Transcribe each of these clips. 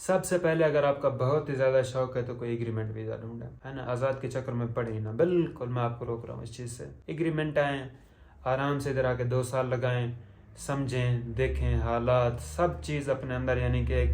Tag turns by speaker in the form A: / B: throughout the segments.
A: سب سے پہلے اگر آپ کا بہت ہی زیادہ شوق ہے تو کوئی ایگریمنٹ ویزا ڈھونڈیں، ہے نا، آزاد کے چکر میں پڑے ہی نا، بالکل میں آپ کو روک رہا ہوں اس چیز سے۔ ایگریمنٹ آئیں، آرام سے ادھر آ کے 2 سال لگائیں، سمجھیں، دیکھیں حالات سب چیز اپنے اندر، یعنی کہ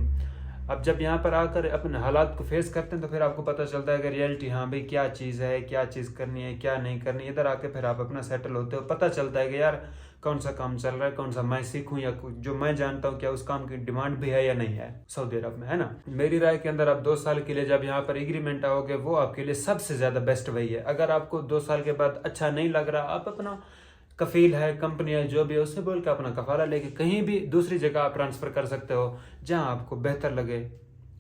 A: اب جب یہاں پر آ کر اپنے حالات کو فیس کرتے ہیں تو پھر آپ کو پتہ چلتا ہے کہ ریئلٹی ہاں بھائی کیا چیز ہے، کیا چیز کرنی ہے، کیا نہیں کرنی۔ ادھر آ کے پھر آپ اپنا سیٹل ہوتے ہو، پتہ چلتا ہے کہ یار کون سا کام چل رہا ہے، کون سا میں سیکھوں، یا جو میں جانتا ہوں کیا اس کام کی ڈیمانڈ بھی ہے یا نہیں ہے سعودی عرب میں، ہے نا۔ میری رائے کے اندر آپ 2 سال کے لیے جب یہاں پر ایگریمنٹ آؤ گے، وہ آپ کے لیے سب سے زیادہ بیسٹ وہی ہے۔ اگر آپ کو 2 سال کے بعد اچھا نہیں لگ رہا، آپ اپنا کفیل ہے، کمپنی ہے، جو بھی ہے، اس سے بول کے اپنا کفالہ لے کے کہیں بھی دوسری جگہ آپ ٹرانسفر کر سکتے ہو جہاں آپ کو بہتر لگے،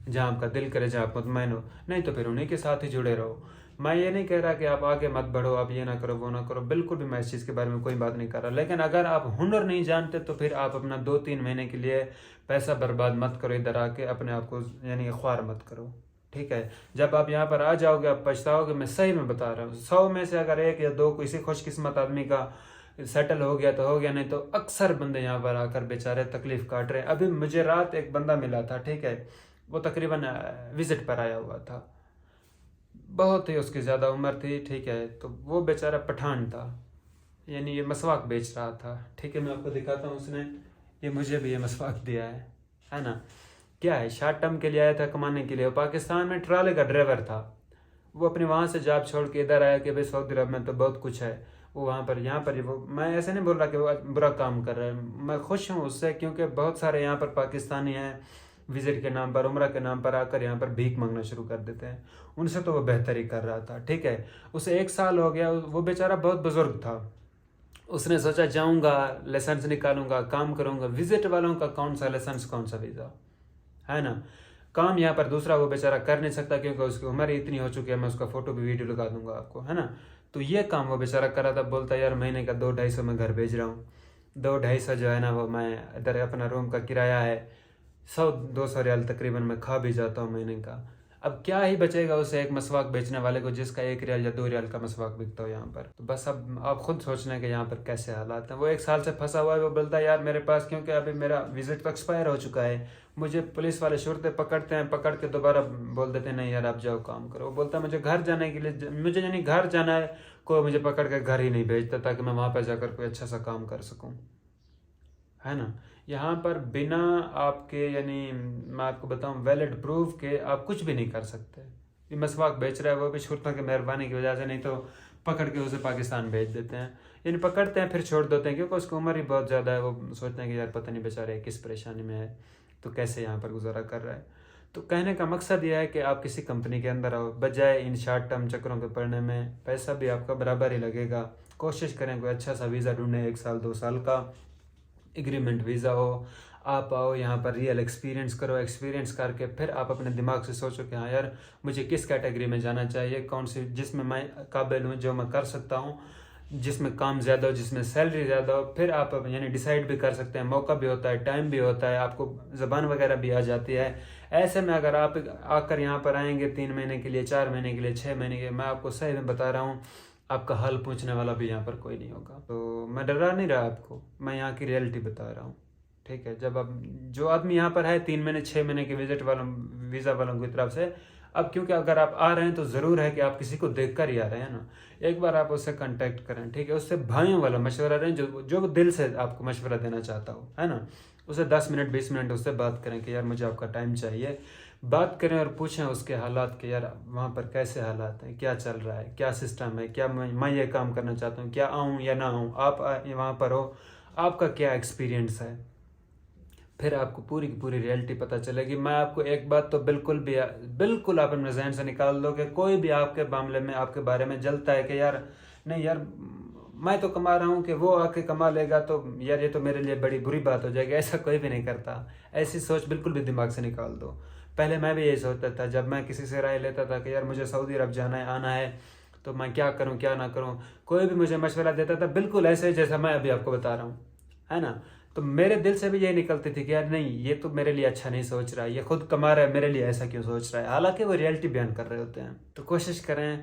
A: جہاں آپ کا دل کرے، جہاں آپ مطمئن ہو، نہیں تو پھر انہیں کے ساتھ ہی جڑے رہو۔ میں یہ نہیں کہہ رہا کہ آپ آگے مت بڑھو، آپ یہ نہ کرو، وہ نہ کرو، بالکل بھی میں اس چیز کے بارے میں کوئی بات نہیں کر رہا، لیکن اگر آپ ہنر نہیں جانتے تو پھر آپ اپنا 2-3 مہینے کے لیے پیسہ برباد مت کرو ادھر آ کے، اپنے آپ کو یعنی خوار مت کرو، ٹھیک ہے۔ جب آپ یہاں پر آ جاؤ گے آپ پچھتاؤ گے، میں صحیح میں بتا رہا ہوں۔ 100 میں سے اگر 1 یا 2 کسی خوش قسمت آدمی کا سیٹل ہو گیا تو ہو گیا، نہیں تو اکثر بندے یہاں پر آ کر بیچارے تکلیف کاٹ رہے ہیں۔ ابھی مجھے رات ایک بندہ ملا تھا، ٹھیک ہے، وہ تقریباً وزٹ پر آیا ہوا تھا، بہت ہی اس کی زیادہ عمر تھی، ٹھیک ہے، تو وہ بیچارہ پٹھان تھا، یعنی یہ مسواک بیچ رہا تھا، ٹھیک ہے، میں آپ کو دکھاتا ہوں، اس نے یہ مجھے بھی یہ مسواک دیا ہے نا۔ کیا ہے، شارٹ ٹرم کے لیے آیا تھا، کمانے کے لیے۔ پاکستان میں ٹرالے کا ڈرائیور تھا، وہ اپنے وہاں سے جاب چھوڑ کے ادھر آیا کہ بھائی سعودی عرب میں تو بہت کچھ ہے، وہ وہاں پر یہاں پر وہ، میں ایسے نہیں بول رہا کہ وہ برا کام کر رہا ہے، میں خوش ہوں اس سے، کیونکہ بہت سارے یہاں پر پاکستانی ہیں وزٹ کے نام پر، عمرہ کے نام پر آ کر یہاں پر بھیک مانگنا شروع کر دیتے ہیں، ان سے تو وہ بہتر ہی کر رہا تھا، ٹھیک ہے۔ اسے 1 سال ہو گیا، وہ بیچارہ بہت بزرگ تھا، اس نے سوچا جاؤں گا، لائسنس نکالوں گا، کام کروں گا۔ وزٹ والوں کا کون سا لائسنس، کون سا ویزا، ہے نا۔ کام یہاں پر دوسرا وہ بیچارہ کر نہیں سکتا کیونکہ اس کی عمر اتنی ہو چکی ہے، میں اس کا فوٹو بھی ویڈیو لگا دوں گا آپ کو، ہے نا۔ تو یہ کام وہ بیچارہ کر رہا تھا، بولتا یار مہینے کا 200-250 میں گھر بھیج رہا ہوں، 200-250 جو ہے نا وہ میں ادھر اپنا روم کا کرایہ ہے، 100-200 ریال تقریباً میں کھا بھی جاتا ہوں مہینے کا۔ اب کیا ہی بچے گا اسے ایک مسواک بیچنے والے کو، جس کا 1 ریال یا 2 ریال کا مسواک بکتا ہو یہاں پر۔ تو بس اب آپ خود سوچنا کہ یہاں پر کیسے حالات ہیں۔ وہ 1 سال سے پھنسا ہوا ہے، وہ بولتا ہے یار میرے پاس، کیونکہ ابھی میرا وزٹ تو ایکسپائر ہو چکا ہے، مجھے پولیس والے شرطے پکڑتے ہیں، پکڑ کے دوبارہ بول دیتے ہیں نہیں یار آپ جاؤ کام کرو۔ وہ بولتا ہے مجھے گھر جانے کے لیے، مجھے یعنی گھر جانا ہے، کوئی مجھے پکڑ کے گھر ہی نہیں بھیجتا تاکہ میں وہاں پہ جا کر کوئی اچھا سا کام کر سکوں، ہے نا۔ یہاں پر بنا آپ کے یعنی میں آپ کو بتاؤں ویلڈ پروف کے آپ کچھ بھی نہیں کر سکتے۔ یہ مسواک بیچ رہا ہے، وہ بھی شرطوں کی مہربانی کی وجہ سے، نہیں تو پکڑ کے اسے پاکستان بھیج دیتے ہیں، یعنی پکڑتے ہیں پھر چھوڑ دیتے ہیں، کیونکہ اس کی عمر ہی بہت زیادہ ہے، وہ سوچتے ہیں کہ یار پتہ نہیں بیچارے کس پریشانی میں ہے، تو کیسے یہاں پر گزارا کر رہا ہے۔ تو کہنے کا مقصد یہ ہے کہ آپ کسی کمپنی کے اندر آؤ، بجائے ان شارٹ ٹرم چکروں کے پڑنے میں، پیسہ بھی آپ کا برابر ہی لگے گا۔ کوشش کریں کوئی اچھا سا ویزا ڈھونڈیں، 1 سال 2 سال کا ایگریمنٹ ویزا ہو، آپ آؤ یہاں پر ریئل ایکسپیرینس کرو، ایکسپیرینس کر کے پھر آپ اپنے دماغ سے سوچو کہ ہاں یار مجھے کس کیٹیگری میں جانا چاہیے، کون سی جس میں میں قابل ہوں، جو میں کر سکتا ہوں، جس میں کام زیادہ ہو، جس میں سیلری زیادہ ہو، پھر آپ یعنی ڈیسائیڈ بھی کر سکتے ہیں، موقع بھی ہوتا ہے، ٹائم بھی ہوتا ہے، آپ کو زبان وغیرہ بھی آ جاتی ہے۔ ایسے میں اگر آپ آ کر یہاں پر آئیں گے 3 مہینے کے لیے، 4 مہینے کے لیے، 6 مہینے کے لیے، میں آپ کو صحیح میں بتا رہا ہوں آپ کا حال پوچھنے والا بھی یہاں پر کوئی نہیں ہوگا۔ تو میں ڈرا نہیں رہا آپ کو، میں یہاں کی ریئلٹی بتا رہا ہوں، ٹھیک ہے۔ جب اب جو آدمی یہاں پر ہے 3 مہینے 6 مہینے کے وزٹ والوں ویزا والوں کی طرف سے، اب کیونکہ اگر آپ آ رہے ہیں تو ضرور ہے کہ آپ کسی کو دیکھ کر ہی آ رہے ہیں نا، ایک بار آپ اس سے کنٹیکٹ کریں، ٹھیک ہے، اس سے بھائیوں والا مشورہ رہیں، جو دل سے آپ کو مشورہ دینا چاہتا ہو، ہے نا، اسے 10 منٹ 20 منٹ اس سے بات کریں کہ یار مجھے آپ کا ٹائم چاہیے، بات کریں اور پوچھیں اس کے حالات کہ یار وہاں پر کیسے حالات ہیں، کیا چل رہا ہے، کیا سسٹم ہے، کیا میں یہ کام کرنا چاہتا ہوں، کیا آؤں یا نہ آؤں، آپ وہاں پر ہو، آپ کا کیا ایکسپیرینس ہے، پھر آپ کو پوری کی پوری ریئلٹی پتہ چلے گی۔ میں آپ کو ایک بات تو بالکل آپ اپنے ذہن سے نکال دو کہ کوئی بھی آپ کے معاملے میں آپ کے بارے میں جلتا ہے کہ یار نہیں یار میں تو کما رہا ہوں کہ وہ آ کے کما لے گا تو یار یہ تو میرے لیے بڑی بری بات ہو جائے گی، ایسا کوئی بھی نہیں کرتا۔ ایسی سوچ بالکل بھی دماغ سے نکال دو۔ پہلے میں بھی یہی سوچتا تھا، جب میں کسی سے رائے لیتا تھا کہ یار مجھے سعودی عرب جانا ہے، آنا ہے، تو میں کیا کروں کیا نہ کروں، کوئی بھی مجھے مشورہ دیتا تھا بالکل ایسے جیسا میں ابھی آپ کو بتا رہا ہوں، ہے نا، تو میرے دل سے بھی یہی نکلتی تھی کہ یار نہیں یہ تو میرے لیے اچھا نہیں سوچ رہا ہے، یہ خود کما رہا ہے، میرے لیے ایسا کیوں سوچ رہا ہے، حالانکہ وہ ریئلٹی بیان کر رہے ہوتے ہیں۔ تو کوشش کریں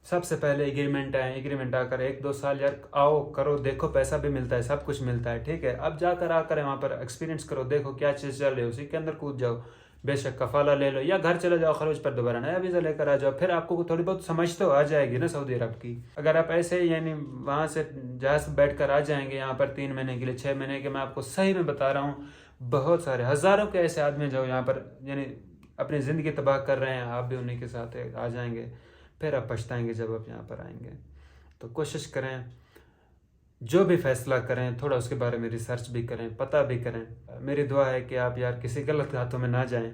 A: سب سے پہلے ایگریمنٹ آ کر 1-2 سال یار آؤ کرو، دیکھو پیسہ بھی ملتا ہے، سب کچھ ملتا ہے، ٹھیک ہے، اب آ کر وہاں پر ایکسپیرینس کرو، دیکھو کیا چیز چل رہی ہے، اسی کے اندر کود جاؤ۔ بے شک کفالہ لے لو یا گھر چلے جاؤ خروج پر، دوبارہ نیا ویزا لے کر آ جاؤ، پھر آپ کو تھوڑی بہت سمجھ تو آ جائے گی نا سعودی عرب کی۔ اگر آپ ایسے یعنی وہاں سے جہاز بیٹھ کر آ جائیں گے یہاں پر 3 مہینے کے لیے 6 مہینے کے، میں آپ کو صحیح میں بتا رہا ہوں بہت سارے ہزاروں کے ایسے آدمی جو یہاں پر یعنی اپنی زندگی تباہ کر رہے ہیں، آپ بھی انہیں کے ساتھ آ جائیں گے، پھر آپ پچھتائیں گے جب آپ یہاں پر آئیں گے۔ تو کوشش کریں جو بھی فیصلہ کریں تھوڑا اس کے بارے میں ریسرچ بھی کریں، پتہ بھی کریں۔ میری دعا ہے کہ آپ یار کسی غلط ہاتھوں میں نہ جائیں،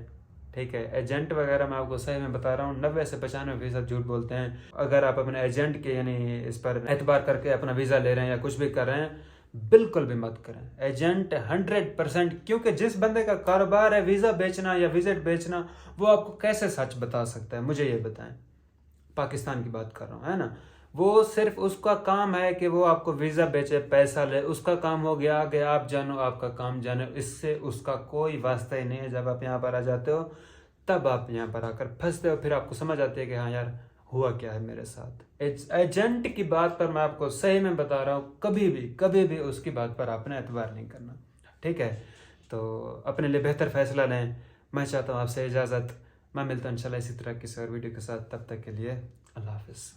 A: ٹھیک ہے۔ ایجنٹ وغیرہ میں آپ کو صحیح میں بتا رہا ہوں 90 سے 95% جھوٹ بولتے ہیں۔ اگر آپ اپنے ایجنٹ کے یعنی اس پر اعتبار کر کے اپنا ویزا لے رہے ہیں یا کچھ بھی کر رہے ہیں، بالکل بھی مت کریں ایجنٹ 100%، کیونکہ جس بندے کا کاروبار ہے ویزا بیچنا یا وزٹ بیچنا، وہ آپ کو کیسے سچ بتا سکتا ہے؟ مجھے یہ بتائیں، پاکستان کی بات کر رہا ہوں، ہے نا۔ وہ صرف اس کا کام ہے کہ وہ آپ کو ویزا بیچے، پیسہ لے، اس کا کام ہو گیا، آگے آپ جانو، آپ کا کام جانو، اس سے اس کا کوئی واسطہ ہی نہیں ہے۔ جب آپ یہاں پر آ جاتے ہو تب آپ یہاں پر آ کر پھنستے ہو، پھر آپ کو سمجھ آتی ہے کہ ہاں یار ہوا کیا ہے میرے ساتھ۔ ایجنٹ کی بات پر میں آپ کو صحیح میں بتا رہا ہوں، کبھی بھی اس کی بات پر آپ نے اعتبار نہیں کرنا، ٹھیک ہے۔ تو اپنے لیے بہتر فیصلہ لیں۔ میں چاہتا ہوں آپ سے اجازت، میں ملتا ہوں انشاءاللہ اسی طرح کسی اور ویڈیو کے ساتھ، تب تک کے لیے اللہ حافظ۔